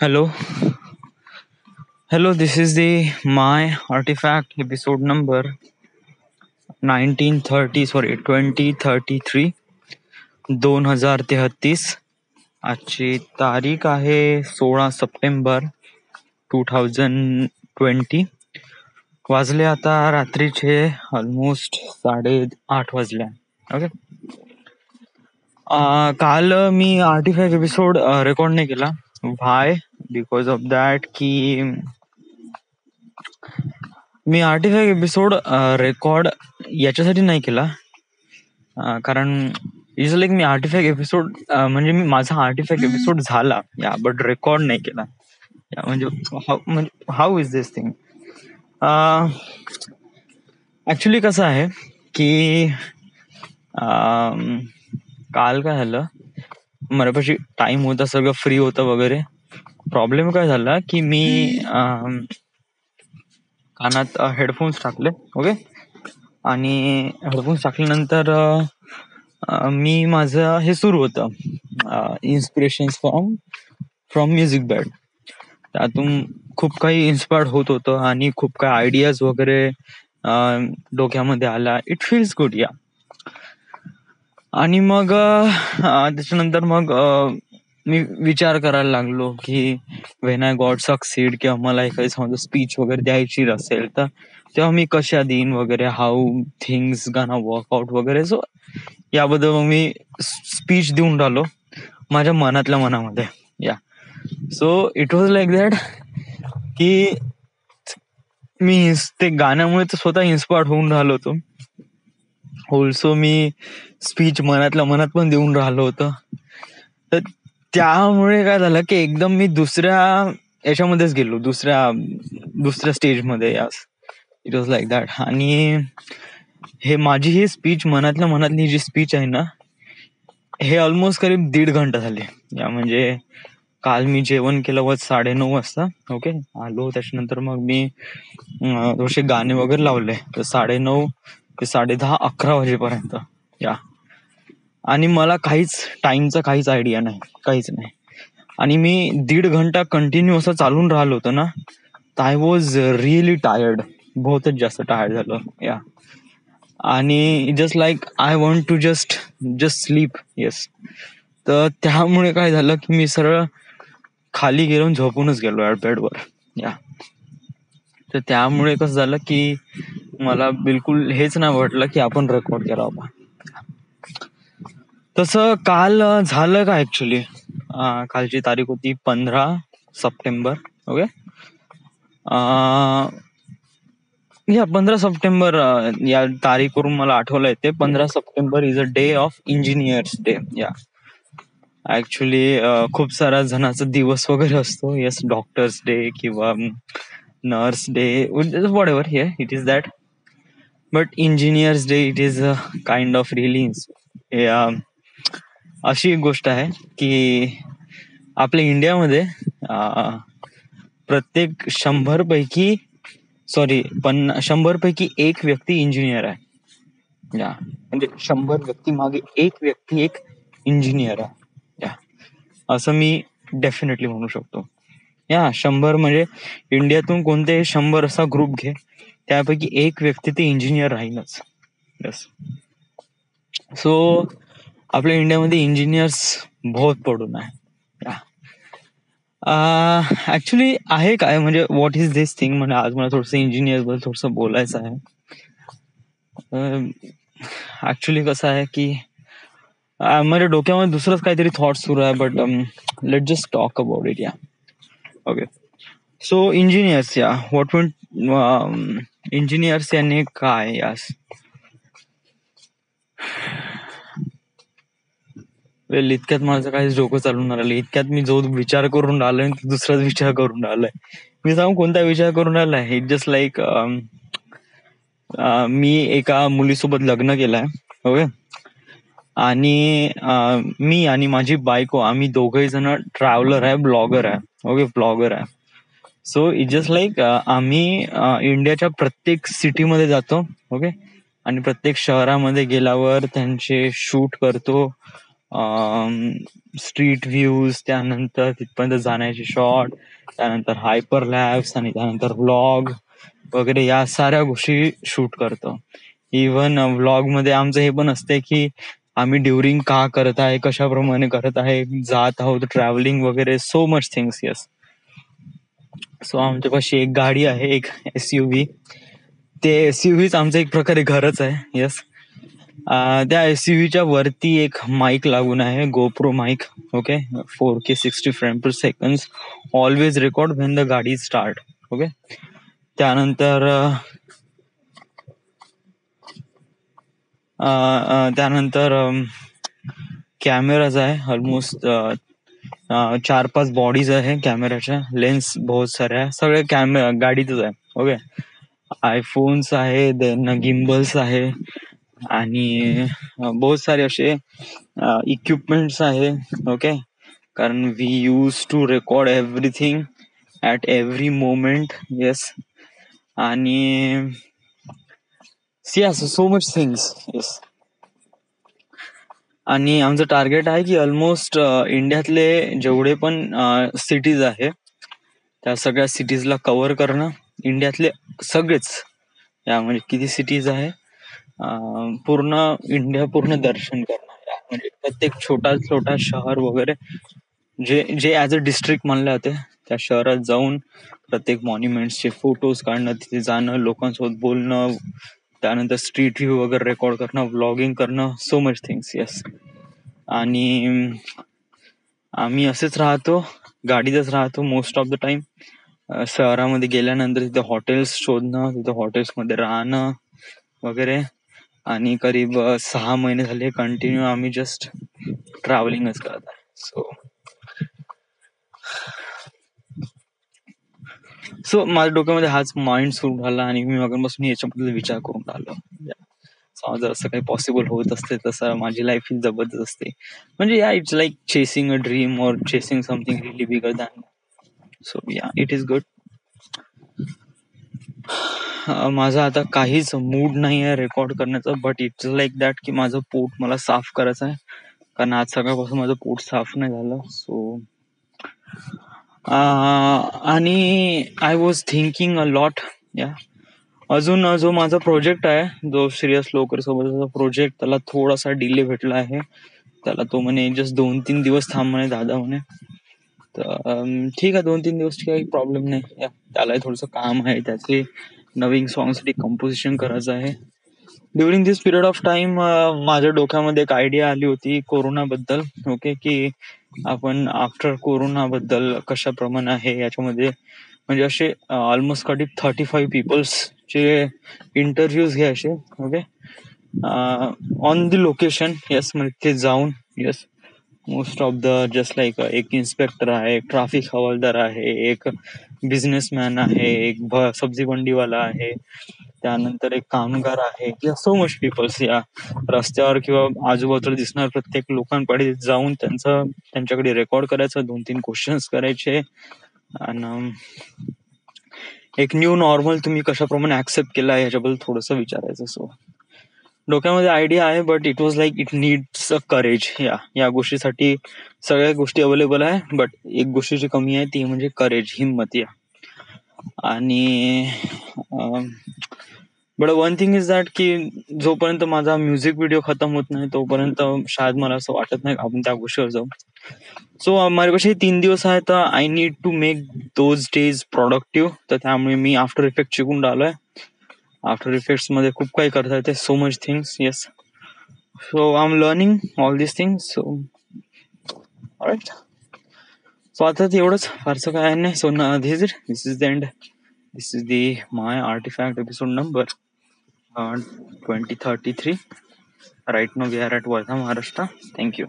Hello, hello. This is the my artifact episode number 1930. Sorry, 2033 2033. आजची तारीख आहे 16 September 2020. वाजले आता रात्रीचे ऑलमोस्ट 8:30 वाजले. ओके. काल मी आर्टिफॅक्ट एपिसोड रेकॉर्ड नाही केला. व्हाय? बिकॉज ऑफ दॅट की मी आर्टिफॅक्ट एपिसोड रेकॉर्ड याच्यासाठी नाही केला, कारण is like me artefact episode म्हणजे माझा आर्टिफॅक्ट एपिसोड झाला या, बट रेकॉर्ड नाही केला या. म्हणजे how is this thing? Actually कसं आहे की काल काय झालं, माझ्यापाशी टाइम होता, सगळं फ्री होतं वगैरे. प्रॉब्लेम काय झाला की मी कानात हेडफोन्स टाकले. ओके. आणि हेडफोन्स टाकल्यानंतर मी माझं हे सुरू होतं, इन्स्पिरेशन फ्रॉम म्युझिक बॅड. त्यातून खूप काही इन्स्पायर्ड होत होतं आणि खूप काही आयडियाज वगैरे डोक्यामध्ये आला. इट फील्स गुड या. आणि मग त्याच्यानंतर मग मी विचार करायला लागलो की व्हेन आय गॉट सक्सीड, किंवा मला एखादी समजा स्पीच वगैरे द्यायची असेल तर तेव्हा मी कशा देईन वगैरे, हाऊ थिंग्स गना वर्कआउट वगैरे. सो याबद्दल मग मी स्पीच देऊन राहिलो माझ्या मनातल्या मनामध्ये या. So it was like that की मी ते गाण्यामुळे तर स्वतः इन्स्पायर्ड होऊन राहिलो होतो. ऑल्सो मी स्पीच मनातल्या मनात पण देऊन राहिलो होतं. तर त्यामुळे काय झालं की एकदम मी दुसऱ्या याच्यामध्येच गेलो, दुसऱ्या स्टेजमध्ये. यास, इट वॉज लाईक दॅट. आणि हे माझी ही स्पीच, मनातल्या मनातली जी स्पीच आहे ना, हे ऑलमोस्ट करीब 1.5 घंटा झाले या. म्हणजे काल मी जेवण केलं 9:30 वाजता. ओके. आलो, त्याच्यानंतर मग मी थोडेसे गाणे वगैरे लावले, तर 9:30 ते 10:30 11 वाजेपर्यंत या. आणि मला टाइमचा काहीच आयडिया नाही, काहीच नाही. आणि मी 1.5 घंटा कंटिन्यू असं चालून राहिलो होतं ना, तर आय वॉज रिअली टायर्ड, बहुतच जास्त टायर्ड झालं या. आणि just like I want to just sleep. Yes. तर त्यामुळे काय झालं की मी सरळ खाली गेलो, झोपूनच गेलो बेडवर या. तर त्यामुळे कसं झालं की मला बिलकुल हेच नाही वाटलं की आपण रेकॉर्ड करावा. तसं काल झालं का ऍक्च्युली, कालची तारीख होती 15 सप्टेंबर. ओके. या 15 सप्टेंबर या तारीखवरून मला आठवलं येते, 15 September is a day of engineers day या. ऍक्च्युली खूप साऱ्या जणांचा दिवस वगैरे असतो. येस, डॉक्टर्स डे किंवा nurse day, whatever here it is that. But engineers day it is a kind of really. अशी एक गोष्ट आहे की आपल्या इंडियामध्ये प्रत्येक 100 पैकी 100 पैकी 1 व्यक्ती इंजिनियर आहे या. म्हणजे 100 व्यक्ती मागे 1 व्यक्ती एक इंजिनियर आहे या, असं मी डेफिनेटली म्हणू शकतो या. 100 म्हणजे इंडियातून कोणते 100 असा ग्रुप घे, त्यापैकी 1 व्यक्ती ते इंजिनियर राहीलच. यस. सो आपल्या इंडियामध्ये इंजिनियर्स बहुत पडून आहे. ऍक्च्युली आहे काय, म्हणजे व्हॉट इज दिस थिंग, म्हणजे आज मला थोडस इंजिनियर बद्दल थोडस बोलायचं आहे. ऍक्च्युली कसं आहे की माझ्या डोक्यामध्ये दुसरंच काहीतरी थॉट सुरू आहे, but let just talk about it या. ओके. सो इंजिनियर्स या, व्हॉट इंजिनियर्स याने काय यास. वेल, इतक्यात माझं काहीच डोकं चालून राहिलं. इतक्यात मी जो विचार करून राहिलोय दुसराच विचार करून राहिलाय. मी सांगू कोणता विचार करून राहिलाय? इट जस्ट लाईक मी एका मुलीसोबत लग्न केलंय. ओके. आणि मी आणि माझी बायको, आम्ही दोघही जण ट्रॅव्हलर आहे, ब्लॉगर आहे. ओके, ब्लॉगर आहे. सो इट जस्ट लाईक आम्ही इंडियाच्या प्रत्येक सिटीमध्ये जातो. ओके. आणि प्रत्येक शहरामध्ये गेल्यावर त्यांचे शूट करतो, स्ट्रीट व्ह्यूज, त्यानंतर तिथपर्यंत जाण्याचे शॉट, त्यानंतर हायपर लॅब्स आणि त्यानंतर व्लॉग वगैरे या साऱ्या गोष्टी शूट करतो. इव्हन व्लॉग मध्ये आमचं हे पण असते की आम्ही ड्युरिंग का करत आहे, कशाप्रमाणे करत आहे, जात आहोत, ट्रॅव्हलिंग वगैरे, so much things. Yes. So आमच्यापाशी एक गाडी आहे, एक SUV. ते SUVच आमचं एक प्रकारे घरच आहे. येस. त्या SUVच्या वरती एक माईक लागून आहे, GoPro mic. Okay. 4K 60 frame per second, always record when the गाडी स्टार्ट. ओके. त्यानंतर त्यानंतर कॅमेराज आहे ऑलमोस्ट 4-5 बॉडीज आहे कॅमेराच्या, लेन्स बहुत साऱ्या, सगळे कॅमेरा गाडीतच आहे. ओके. आयफोन्स आहे, देन गिम्बल्स आहे आणि बहुत सारे असे इक्विपमेंट्स आहे. ओके. कारण we use to record everything at every moment. Yes. आणि सो मच थिंग्स. येस. आणि आमचं टार्गेट आहे की ऑलमोस्ट इंडियातले जेवढे पण सिटीज आहे त्या सगळ्या सिटीजला कव्हर करणं. इंडियातले सगळेच, या म्हणजे किती सिटीज आहे पूर्ण इंडिया पूर्ण दर्शन करणं. म्हणजे प्रत्येक छोटा छोटा शहर वगैरे जे जे ऍज अ डिस्ट्रिक्ट मानले जाते त्या शहरात जाऊन प्रत्येक मॉन्युमेंट्सचे फोटोज काढणं, तिथे जाणं, लोकांसोबत बोलणं, त्यानंतर स्ट्रीट व्ह्यू वगैरे रेकॉर्ड करणं, व्लॉगिंग करणं, सो मच थिंग्स. येस. आणि आम्ही असेच राहतो, गाडीतच राहतो मोस्ट ऑफ द टाइम. शहरामध्ये गेल्यानंतर तिथे हॉटेल्स शोधणं, तिथे हॉटेल्स मध्ये राहणं वगैरे. आणि करीब 6 महिने झाले कंटिन्यू आम्ही जस्ट ट्रॅव्हलिंगच करत आहे. सो माझ्या डोक्यामध्ये हाच माइंड सुरू झाला आणि मी मगापासून याच्याबद्दल विचार करून राहिलो. जर असं काही पॉसिबल होत असते तसं माझी लाईफ ही जबरदस्त असते. म्हणजे या it's like chasing a dream और चेसिंग समथिंग रिली बिगर दॅन. सो या, इट इज गुड. माझा आता काहीच मूड नाही आहे रेकॉर्ड करण्याचा, बट इट्स लाईक दॅट की माझं पोट मला साफ करायचं आहे, कारण आज सकाळपासून माझं पोट साफ नाही झालं. सो आणि I was thinking a lot. या अजून जो माझा प्रोजेक्ट आहे, जो श्रेयस लोकर सोबतचा प्रोजेक्ट, त्याला थोडासा डिले भेटला आहे. त्याला तो म्हणे जस्ट 2-3 दिवस थांब म्हणे दादा म्हणे. तर ठीक आहे, 2-3 दिवस काही प्रॉब्लेम नाही. त्याला थोडस काम आहे, त्याचे नवीन सॉंगसाठी कंपोजिशन करायचं आहे. During this period of time माझ्या डोक्यामध्ये एक आयडिया आली होती कोरोनाबद्दल. ओके. की आपण आफ्टर कोरोना बद्दल कशाप्रमाणे आहे याच्यामध्ये, म्हणजे असे ऑलमोस्ट 35 पीपल्सचे इंटरव्ह्यूज घ्यायचे. Okay. On the location. Yes. म्हणजे ते जाऊन. Yes. Most of the just like एक इन्स्पेक्टर आहे, एक ट्रॅफिक हवालदार आहे, एक बिझनेसमॅन आहे, एक सब्जी मंडीवाला आहे, त्यानंतर एक कामगार आहे, किंवा सो मच पीपल्स. या रस्त्यावर किंवा आजूबाजूला दिसणार प्रत्येक लोकांकडे जाऊन त्यांच्याकडे रेकॉर्ड करायचं, 2-3 क्वेश्चन्स करायचे आणि एक न्यू नॉर्मल तुम्ही कशाप्रमाणे ऍक्सेप्ट केला याच्याबद्दल थोडस विचारायचं. सो डोक्यामध्ये आयडिया आहे, but it was like it needs a courage. या गोष्टीसाठी सगळ्या गोष्टी अवेलेबल आहे, बट एक गोष्टीची कमी आहे, ती म्हणजे करेज, हिंमत. या आणि but one thing is that की जोपर्यंत माझा म्युझिक व्हिडिओ खतम होत नाही तोपर्यंत शायद मला असं वाटत नाही आपण त्या गोष्टीवर जाऊ. सो माझ्यापाशी 3 दिवस आहे, तर I need to make those days productive. तर त्यामुळे मी आफ्टर इफेक्ट शिकून राहिलोय. आफ्टर इफेक्ट्स मध्ये खूप काही करता येते, so much things. Yes. So I am learning all this things. So all right. So आता एवढंच, फारसं काय नाही. So this is the end. This is my artifact episode number 2033. Right now we are at Wardha, Maharashtra. Thank you.